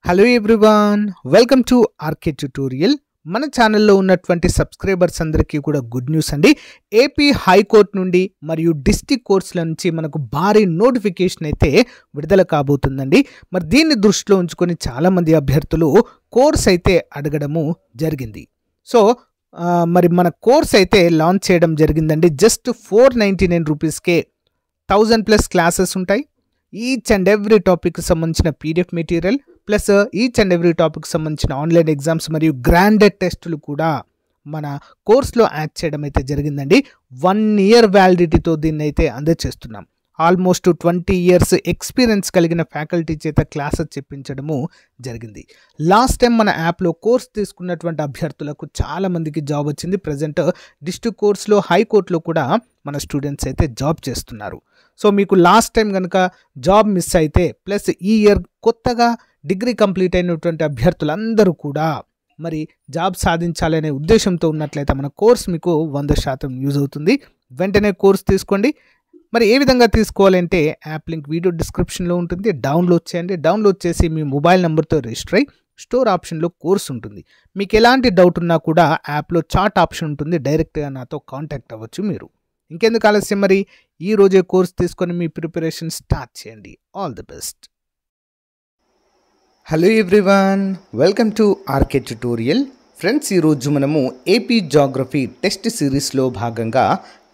Hello everyone, welcome to RK tutorial. మన ఛానల్లో ఉన్నటువంటి సబ్స్క్రైబర్స్ అందరికీ కూడా గుడ్ న్యూస్ అండి. ఏపీ హైకోర్టు నుండి మరియు డిస్ట్రిక్ట్ కోర్ట్స్ల నుంచి మనకు భారీ నోటిఫికేషన్ అయితే విడుదల కాబోతుందండి. మరి దీన్ని దృష్టిలో ఉంచుకొని చాలామంది అభ్యర్థులు కోర్స్ అయితే అడగడము జరిగింది. సో మరి మన కోర్స్ అయితే లాంచ్ చేయడం జరిగిందండి. జస్ట్ 499 రూపీస్కే 1000+ క్లాసెస్ ఉంటాయి. ఈచ్ అండ్ ఎవ్రీ టాపిక్ సంబంధించిన PDF material plus each and every topic సంబంధించిన ఆన్లైన్ ఎగ్జామ్స్ మరియు గ్రాండెడ్ టెస్టులు కూడా మన కోర్స్లో యాడ్ చేయడం అయితే జరిగిందండి. 1 year వ్యాలిడిటీతో దీన్ని అయితే అందజేస్తున్నాం. ఆల్మోస్ట్ 20 years ఎక్స్పీరియన్స్ కలిగిన ఫ్యాకల్టీ చేత క్లాసెస్ చెప్పించడము జరిగింది. లాస్ట్ టైం మన యాప్లో కోర్స్ తీసుకున్నటువంటి అభ్యర్థులకు చాలామందికి జాబ్ వచ్చింది. ప్రజెంట్ డిస్ట్రిక్ట్ కోర్స్లో హైకోర్టులో కూడా మన స్టూడెంట్స్ అయితే జాబ్ చేస్తున్నారు. సో మీకు లాస్ట్ టైం కనుక జాబ్ మిస్ అయితే ప్లస్ ఈ ఇయర్ కొత్తగా డిగ్రీ కంప్లీట్ అయినటువంటి అభ్యర్థులందరూ కూడా మరి జాబ్ సాధించాలనే ఉద్దేశంతో ఉన్నట్లయితే మన కోర్స్ మీకు 100% యూజ్ అవుతుంది. వెంటనే కోర్స్ తీసుకోండి. మరి ఏ విధంగా తీసుకోవాలంటే యాప్ లింక్ వీడియో డిస్క్రిప్షన్లో ఉంటుంది. డౌన్లోడ్ చేయండి. డౌన్లోడ్ చేసి మీ మొబైల్ నెంబర్తో రిజిస్టర్ అయ్యి స్టోర్ ఆప్షన్లో కోర్స్ ఉంటుంది. మీకు ఎలాంటి డౌట్ ఉన్నా కూడా యాప్లో చాట్ ఆప్షన్ ఉంటుంది. డైరెక్ట్గా నాతో కాంటాక్ట్ అవ్వచ్చు మీరు. ఇంకెందుకు ఆలస్యం, మరి ఈ రోజే కోర్స్ తీసుకొని మీ ప్రిపరేషన్ స్టార్ట్ చేయండి. All the best. Hello everyone, welcome to RK tutorial. Friends, ఈరోజు మనము ఏపీ జాగ్రఫీ టెస్ట్ సిరీస్లో భాగంగా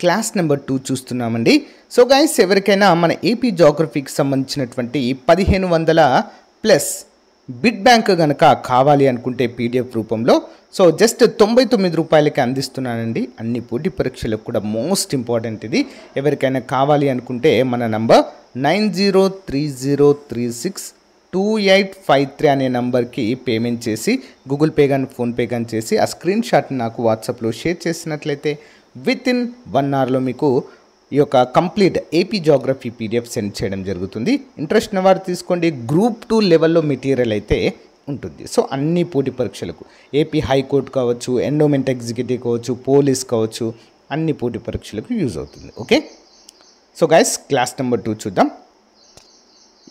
క్లాస్ నెంబర్ 2 చూస్తున్నామండి. సో గైస్, ఎవరికైనా మన ఏపీ జాగ్రఫీకి సంబంధించినటువంటి 1500+ బిడ్ బ్యాంక్ కనుక కావాలి అనుకుంటే పీడిఎఫ్ రూపంలో సో జస్ట్ 99 రూపాయలకి అందిస్తున్నానండి. అన్ని పోటీ పరీక్షలకు కూడా మోస్ట్ ఇంపార్టెంట్ ఇది. ఎవరికైనా కావాలి అనుకుంటే మన నంబర్ 9030362853 అనే నంబర్కి పేమెంట్ చేసి గూగుల్ పే కానీ ఫోన్పే కానీ చేసి ఆ స్క్రీన్ షాట్ని నాకు వాట్సాప్లో షేర్ చేసినట్లయితే వితిన్ 1 hourలో మీకు ఈ యొక్క complete AP geography PDF send చేయడం జరుగుతుంది. ఇంట్రెస్ట్ ఉన్న వారు తీసుకోండి. గ్రూప్ 2 లెవెల్లో మెటీరియల్ అయితే ఉంటుంది. సో అన్ని పోటీ పరీక్షలకు ఏపీ హైకోర్టు కావచ్చు, ఎండోమెంట్ ఎగ్జిక్యూటివ్ కావచ్చు, పోలీస్ కావచ్చు, అన్ని పోటీ పరీక్షలకు యూజ్ అవుతుంది. Okay, so guys, class number 2 చూద్దాం.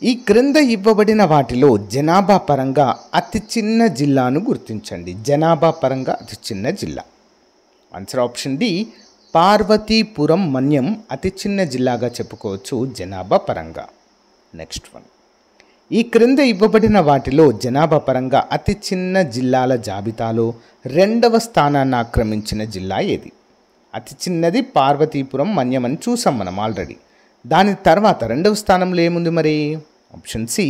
ఈ క్రింద ఇవ్వబడిన వాటిలో జనాభా పరంగా అతి చిన్న జిల్లాను గుర్తించండి. జనాభా పరంగా అతి చిన్న జిల్లా. Answer option D, Parvathipuram Manyam అతి చిన్న జిల్లాగా చెప్పుకోవచ్చు జనాభా పరంగా. నెక్స్ట్ వన్, ఈ క్రింద ఇవ్వబడిన వాటిలో జనాభా పరంగా అతి చిన్న జిల్లాల జాబితాలో 2వ స్థానాన్ని ఆక్రమించిన జిల్లా ఏది? అతి చిన్నది పార్వతీపురం మన్యం అని చూసాం మనం ఆల్రెడీ. దాని తర్వాత 2వ స్థానంలో ఏముంది మరి? ఆప్షన్ సి,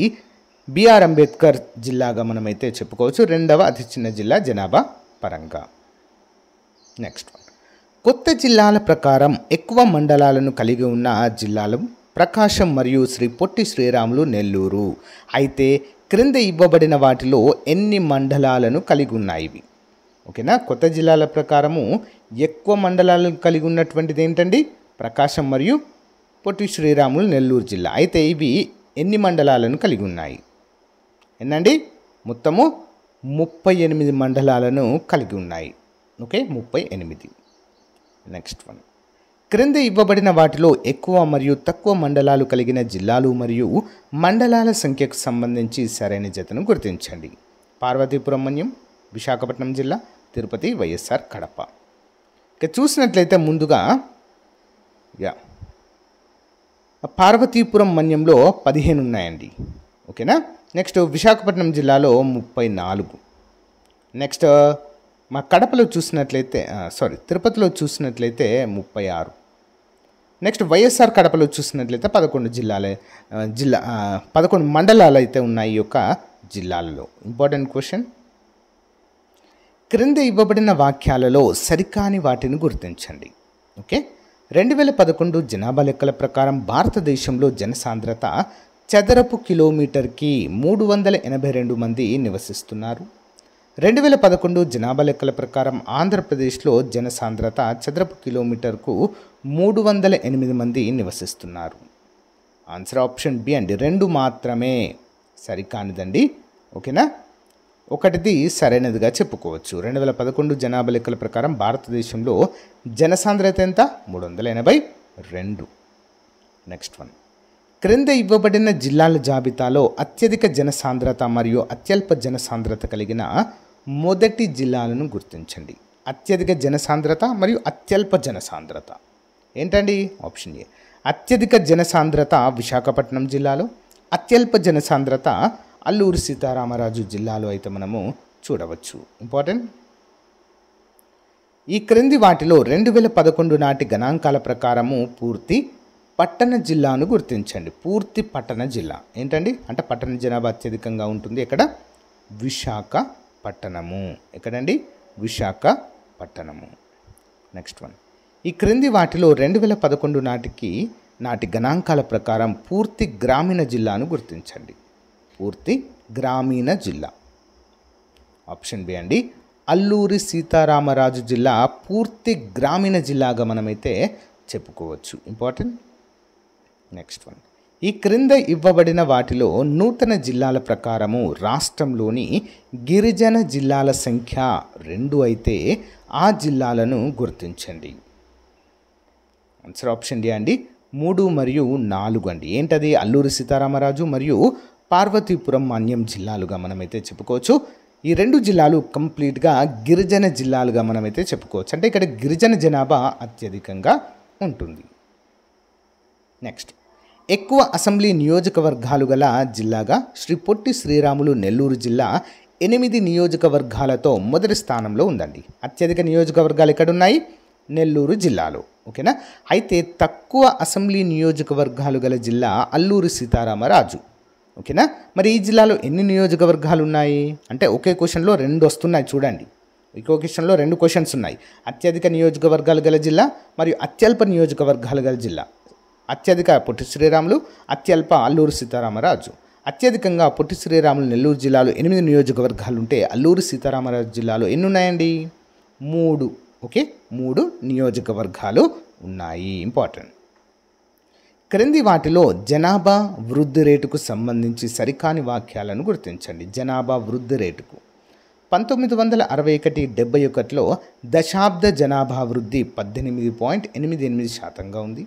బిఆర్ అంబేద్కర్ జిల్లాగా మనమైతే చెప్పుకోవచ్చు 2వ అతి చిన్న జిల్లా జనాభా పరంగా. నెక్స్ట్ వన్, కొత్త జిల్లాల ప్రకారం ఎక్కువ మండలాలను కలిగి ఉన్న జిల్లాలు ప్రకాశం మరియు శ్రీ పొట్టి శ్రీరాములు, నెల్లూరు. అయితే క్రింద ఇవ్వబడిన వాటిలో ఎన్ని మండలాలను కలిగి ఉన్నాయి ఇవి? ఓకేనా, కొత్త జిల్లాల ప్రకారము ఎక్కువ మండలాలను కలిగి ఉన్నటువంటిది ఏంటండి? ప్రకాశం మరియు పొట్టి శ్రీరాములు, నెల్లూరు జిల్లా. అయితే ఇవి ఎన్ని మండలాలను కలిగి ఉన్నాయి? ఏంటండి? మొత్తము 38 మండలాలను కలిగి ఉన్నాయి. ఓకే, 38. నెక్స్ట్ వన్, క్రింద ఇవ్వబడిన వాటిలో ఎక్కువ మరియు తక్కువ మండలాలు కలిగిన జిల్లాలు మరియు మండలాల సంఖ్యకు సంబంధించి సరైన జతను గుర్తించండి. పార్వతీపురం మన్యం విశాఖపట్నం జిల్లా, తిరుపతి, వైఎస్ఆర్ కడప. ఇక చూసినట్లయితే ముందుగా పార్వతీపురం మన్యంలో 15 ఉన్నాయండి. ఓకేనా. నెక్స్ట్ విశాఖపట్నం జిల్లాలో 34. నెక్స్ట్ మా కడపలో చూసినట్లయితే తిరుపతిలో చూసినట్లయితే 36. నెక్స్ట్ వైఎస్ఆర్ కడపలో చూసినట్లయితే 11 మండలాలు అయితే ఉన్నాయి ఈ యొక్క జిల్లాలలో. ఇంపార్టెంట్ క్వశ్చన్, క్రింద ఇవ్వబడిన వాక్యాలలో సరికాని వాటిని గుర్తించండి. ఓకే, 2011 జనాభా లెక్కల ప్రకారం భారతదేశంలో జనసాంద్రత చదరపు కిలోమీటర్కి 382 మంది నివసిస్తున్నారు. 2011 జనాభా లెక్కల ప్రకారం ఆంధ్రప్రదేశ్లో జనసాంద్రత చదరపు కిలోమీటర్కు 308 మంది నివసిస్తున్నారు. ఆన్సర్ ఆప్షన్ బి అండి, 2 మాత్రమే సరికానిదండి. ఓకేనా, ఒకటిది సరైనదిగా చెప్పుకోవచ్చు. 2011 జనాభా లెక్కల ప్రకారం భారతదేశంలో జనసాంద్రత ఎంత? 382. నెక్స్ట్ వన్, క్రింద ఇవ్వబడిన జిల్లాల జాబితాలో అత్యధిక జనసాంద్రత మరియు అత్యల్ప జనసాంద్రత కలిగిన మొదటి జిల్లాలను గుర్తించండి. అత్యధిక జనసాంద్రత మరియు అత్యల్ప జనసాంద్రత ఏంటండి? Option A. అత్యధిక జనసాంద్రత విశాఖపట్నం జిల్లాలో, అత్యల్ప జనసాంద్రత అల్లూరి సీతారామరాజు జిల్లాలో అయితే మనము చూడవచ్చు. ఇంపార్టెంట్. ఈ క్రింది వాటిలో 2011 నాటి గణాంకాల ప్రకారము పూర్తి పట్టణ జిల్లాను గుర్తించండి. పూర్తి పట్టణ జిల్లా ఏంటండి? అంటే పట్టణ జనాభా అత్యధికంగా ఉంటుంది ఎక్కడ? విశాఖపట్టణము. ఎక్కడండి? విశాఖపట్టణము. Next one. ఈ క్రింది వాటిలో 2011 నాటి గణాంకాల ప్రకారం పూర్తి గ్రామీణ జిల్లాను గుర్తించండి. పూర్తి గ్రామీణ జిల్లా. ఆప్షన్ బి అండి. అల్లూరి సీతారామరాజు జిల్లా పూర్తి గ్రామీణ జిల్లాగా మనమైతే చెప్పుకోవచ్చు. ఇంపార్టెంట్. Next one. ఈ క్రింద ఇవ్వబడిన వాటిలో నూతన జిల్లాల ప్రకారము రాష్ట్రంలోని గిరిజన జిల్లాల సంఖ్య 2 అయితే ఆ జిల్లాలను గుర్తించండి. ఆన్సర్ ఆప్షన్ డి అండి. 3 మరియు 4 అండి. ఏంటది? అల్లూరి సీతారామరాజు మరియు పార్వతీపురం మన్యం జిల్లాలుగా మనమైతే చెప్పుకోవచ్చు. ఈ 2 జిల్లాలు కంప్లీట్గా గిరిజన జిల్లాలుగా మనమైతే చెప్పుకోవచ్చు. అంటే ఇక్కడ గిరిజన జనాభా అత్యధికంగా ఉంటుంది. నెక్స్ట్. ఎక్కువ అసెంబ్లీ నియోజకవర్గాలు గల జిల్లాగా శ్రీ పొట్టి శ్రీరాములు నెల్లూరు జిల్లా 8 నియోజకవర్గాలతో మొదటి స్థానంలో ఉందండి. అత్యధిక నియోజకవర్గాలు ఎక్కడున్నాయి? నెల్లూరు జిల్లాలో. ఓకేనా? అయితే తక్కువ అసెంబ్లీ నియోజకవర్గాలు గల జిల్లా అల్లూరి సీతారామరాజు. ఓకేనా? మరి ఈ జిల్లాలో ఎన్ని నియోజకవర్గాలు ఉన్నాయి అంటే ఒకే క్వశ్చన్లో 2 వస్తున్నాయి చూడండి. ఒకే క్వశ్చన్లో 2 క్వశ్చన్స్ ఉన్నాయి. అత్యధిక నియోజకవర్గాలు గల జిల్లా మరియు అత్యల్ప నియోజకవర్గాలు గల జిల్లా. అత్యధిక పొట్టి శ్రీరాములు, అత్యల్ప అల్లూరి సీతారామరాజు. అత్యధికంగా పొట్టి శ్రీరాములు నెల్లూరు జిల్లాలో 8 నియోజకవర్గాలు ఉంటే అల్లూరి సీతారామరాజు జిల్లాలో ఎన్ని ఉన్నాయండి? 3. ఓకే, 3 నియోజకవర్గాలు ఉన్నాయి. ఇంపార్టెంట్. క్రింది వాటిలో జనాభా వృద్ధి రేటుకు సంబంధించి సరికాని వాక్యాలను గుర్తించండి. జనాభా వృద్ధి రేటుకు 1961-71లో దశాబ్ద జనాభా వృద్ధి 18.88% ఉంది.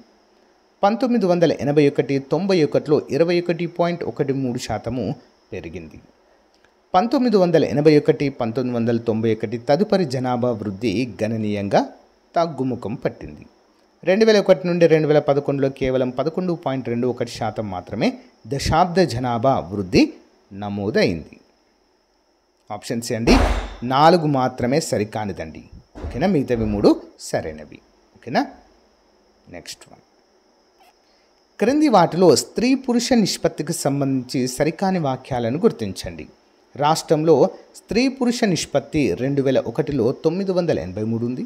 1981-91లో 21.13% పెరిగింది. 1981-1991 తదుపరి జనాభా వృద్ధి గణనీయంగా తగ్గుముఖం పట్టింది. 2001 నుండి 2011లో కేవలం 11.21% మాత్రమే దశాబ్ద జనాభా వృద్ధి నమోదైంది. ఆప్షన్ సి అండి. 4 మాత్రమే సరికానిదండి. ఓకేనా? మిగతావి 3 సరైనవి. ఓకేనా? Next one. క్రింది వాటిలో స్త్రీ పురుష నిష్పత్తికి సంబంధించి సరికాని వాక్యాలను గుర్తించండి. రాష్ట్రంలో స్త్రీ పురుష నిష్పత్తి 2001లో 983 ఉంది.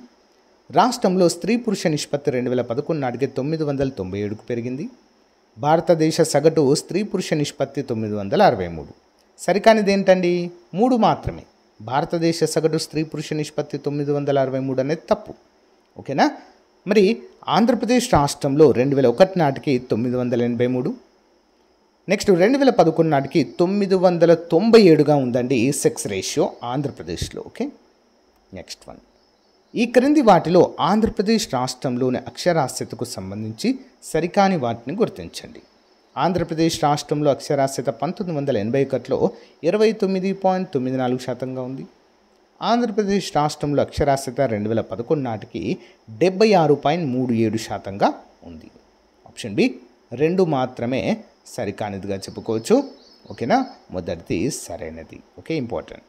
రాష్ట్రంలో స్త్రీ పురుష నిష్పత్తి 2011 నాటికి 997కు పెరిగింది. భారతదేశ సగటు స్త్రీ పురుష నిష్పత్తి 963. సరికానిది ఏంటండి? 3 మాత్రమే. భారతదేశ సగటు స్త్రీ పురుష నిష్పత్తి 963 అనేది తప్పు. ఓకేనా? మరి ఆంధ్రప్రదేశ్ రాష్ట్రంలో 2001 నాటికి 983, నెక్స్ట్ 2011 నాటికి 997గా ఉందండి సెక్స్ రేషియో ఆంధ్రప్రదేశ్లో. Okay, next one. ఈ క్రింది వాటిలో ఆంధ్రప్రదేశ్ రాష్ట్రంలోని అక్షరాస్యతకు సంబంధించి సరికాని వాటిని గుర్తించండి. ఆంధ్రప్రదేశ్ రాష్ట్రంలో అక్షరాస్యత 1981లో 29.94%గా ఉంది. ఆంధ్రప్రదేశ్ రాష్ట్రంలో అక్షరాస్యత 2011 నాటికి 76.37%గా ఉంది. ఆప్షన్ బి 2 మాత్రమే సరికానిదిగా చెప్పుకోవచ్చు. ఓకేనా? మొదటిది సరైనది. Okay, important.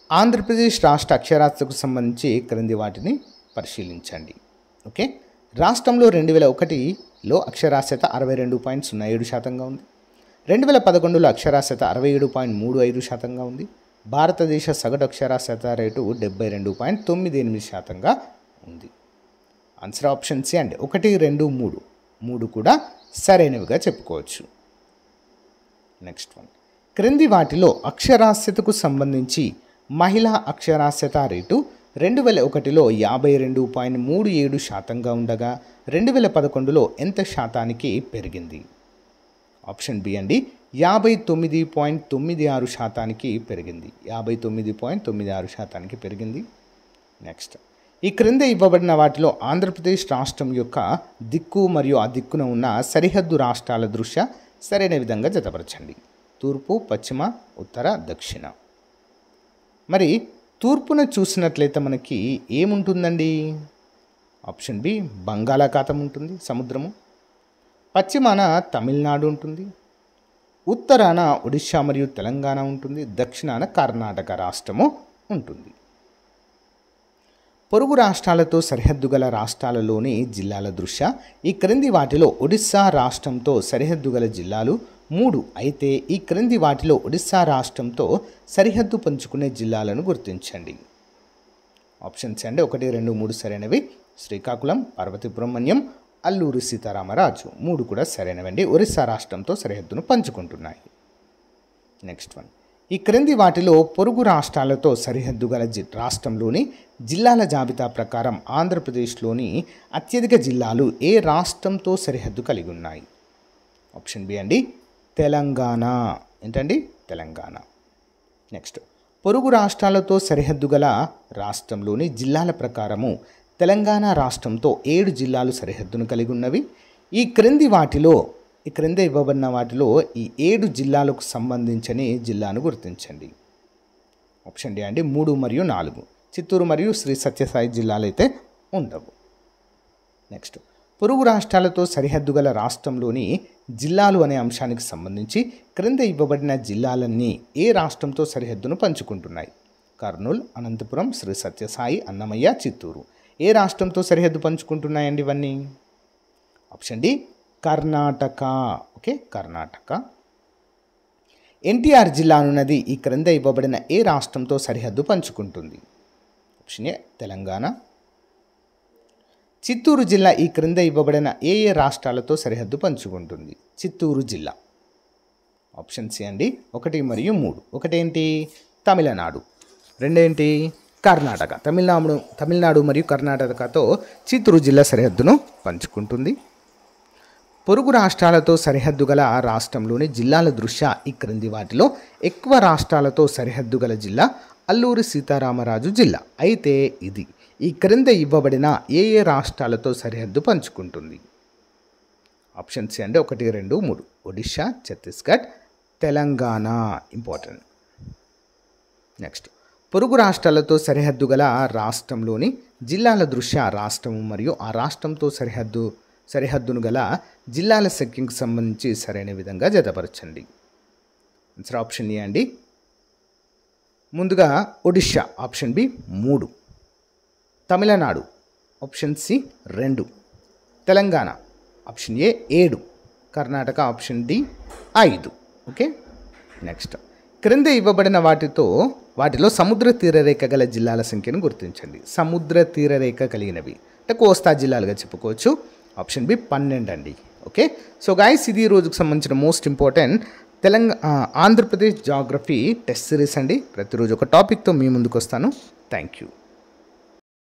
ఆంధ్రప్రదేశ్ రాష్ట్ర అక్షరాస్యతకు సంబంధించి క్రింది వాటిని పరిశీలించండి. ఓకే, రాష్ట్రంలో 2001లో అక్షరాస్యత 62.07%గా ఉంది. 2011లో అక్షరాస్యత 67.35%గా ఉంది. భారతదేశ సగటు అక్షరాస్యత రేటు 72.98%గా ఉంది. ఆన్సర్ ఆప్షన్ సి అండి. 1, 2, 3 కూడా సరైనవిగా చెప్పుకోవచ్చు. Next one. క్రింది వాటిలో అక్షరాస్యతకు సంబంధించి మహిళా అక్షరాస్యత రేటు 2001లో 52.37%గా ఉండగా 2011లో ఎంత శాతానికి పెరిగింది? ఆప్షన్ బి అండి. 59.96% పెరిగింది. 59.96% పెరిగింది. నెక్స్ట్. ఈ క్రింద ఇవ్వబడిన వాటిలో ఆంధ్రప్రదేశ్ రాష్ట్రం యొక్క దిక్కు మరియు ఆ దిక్కున ఉన్న సరిహద్దు రాష్ట్రాల దృష్ట్యా సరైన విధంగా జతపరచండి. తూర్పు, పశ్చిమ, ఉత్తర, దక్షిణ. మరి తూర్పున చూసినట్లయితే మనకి ఏముంటుందండి? ఆప్షన్ బి బంగాళాఖాతం ఉంటుంది, సముద్రము. పశ్చిమాన తమిళనాడు ఉంటుంది, ఉత్తరాన ఒడిశా మరియు తెలంగాణ ఉంటుంది, దక్షిణాన కర్ణాటక రాష్ట్రము ఉంటుంది. పొరుగు రాష్ట్రాలతో సరిహద్దు గల రాష్ట్రాలలోని జిల్లాల దృష్ట్యా ఈ క్రింది వాటిలో ఒడిశా రాష్ట్రంతో సరిహద్దు గల జిల్లాలు 3 అయితే ఈ క్రింది వాటిలో ఒడిశా రాష్ట్రంతో సరిహద్దు పంచుకునే జిల్లాలను గుర్తించండి. ఆప్షన్స్ అండి 1, 2, 3 సరైనవి. శ్రీకాకుళం, పార్వతీపురం, అల్లూరి సీతారామరాజు 3 కూడా సరైనవండి. ఒరిస్సా రాష్ట్రంతో సరిహద్దును పంచుకుంటున్నాయి. నెక్స్ట్ వన్, ఈ క్రింది వాటిలో పొరుగు రాష్ట్రాలతో సరిహద్దు గల రాష్ట్రంలోని జిల్లాల జాబితా ప్రకారం ఆంధ్రప్రదేశ్లోని అత్యధిక జిల్లాలు ఏ రాష్ట్రంతో సరిహద్దు కలిగి ఉన్నాయి? ఆప్షన్ బి అండి తెలంగాణ. ఏంటండి? తెలంగాణ. నెక్స్ట్, పొరుగు రాష్ట్రాలతో సరిహద్దు గల రాష్ట్రంలోని జిల్లాల ప్రకారము తెలంగాణ రాష్ట్రంతో 7 జిల్లాలు సరిహద్దును కలిగి ఉన్నవి. ఈ క్రింద ఇవ్వబడిన వాటిలో ఈ 7 జిల్లాలకు సంబంధించిన జిల్లాను గుర్తించండి. ఆప్షన్ డి అండి 3 మరియు 4. చిత్తూరు మరియు శ్రీ సత్యసాయి జిల్లాలు అయితే ఉండవు. నెక్స్ట్, పొరుగు రాష్ట్రాలతో సరిహద్దు గల రాష్ట్రంలోని జిల్లాలు అనే అంశానికి సంబంధించి క్రింద ఇవ్వబడిన జిల్లాలన్నీ ఏ రాష్ట్రంతో సరిహద్దును పంచుకుంటున్నాయి? కర్నూలు, అనంతపురం, శ్రీ సత్యసాయి, అన్నమయ్య, చిత్తూరు ఏ రాష్ట్రంతో సరిహద్దు పంచుకుంటున్నాయండి ఇవన్నీ? Option D Karnataka. Okay, Karnataka. NTR జిల్లా అనున్నది ఈ క్రింద ఇవ్వబడిన ఏ రాష్ట్రంతో సరిహద్దు పంచుకుంటుంది? Option A Telangana. చిత్తూరు జిల్లా ఈ క్రింద ఇవ్వబడిన ఏ రాష్ట్రాలతో సరిహద్దు పంచుకుంటుంది? చిత్తూరు జిల్లా. ఆప్షన్ సి అండి 1 మరియు 3. ఒకటేంటి? తమిళనాడు. రెండేంటి? కర్ణాటక. తమిళనాడు మరియు కర్ణాటకతో చిత్తూరు జిల్లా సరిహద్దును పంచుకుంటుంది. పొరుగు రాష్ట్రాలతో సరిహద్దు గల రాష్ట్రంలోని జిల్లాల దృష్ట్యా ఈ క్రింది వాటిలో ఎక్కువ రాష్ట్రాలతో సరిహద్దు గల జిల్లా అల్లూరి సీతారామరాజు జిల్లా. అయితే ఇది ఈ క్రింద ఇవ్వబడిన ఏ రాష్ట్రాలతో సరిహద్దు పంచుకుంటుంది? ఆప్షన్ సి అండి 1, 2, 3. ఒడిశా, ఛత్తీస్గఢ్, తెలంగాణ. ఇంపార్టెంట్. నెక్స్ట్, పొరుగు రాష్ట్రాలతో సరిహద్దు గల రాష్ట్రంలోని జిల్లాల దృష్ట్యా రాష్ట్రము మరియు ఆ రాష్ట్రంతో సరిహద్దును గల జిల్లాల సంఖ్యకు సంబంధించి సరైన విధంగా జతపరచండి. ఆన్సర్ ఆప్షన్ ఏ అండి. ముందుగా Odisha option B 3, Tamil Nadu option C 2, Telangana option A 7, Karnataka option D 5. Okay. Next, క్రింద ఇవ్వబడిన వాటిలో సముద్ర తీరరేఖ గల జిల్లాల సంఖ్యను గుర్తించండి. సముద్ర తీరరేఖ కలిగినవి అంటే కోస్తా జిల్లాలుగా చెప్పుకోవచ్చు. ఆప్షన్ బి 12 అండి. ఓకే. సో గైస్, ఇది ఈ రోజుకు సంబంధించిన most important Andhra Pradesh geography test series అండి. ప్రతిరోజు ఒక టాపిక్తో మీ ముందుకు వస్తాను. Thank you.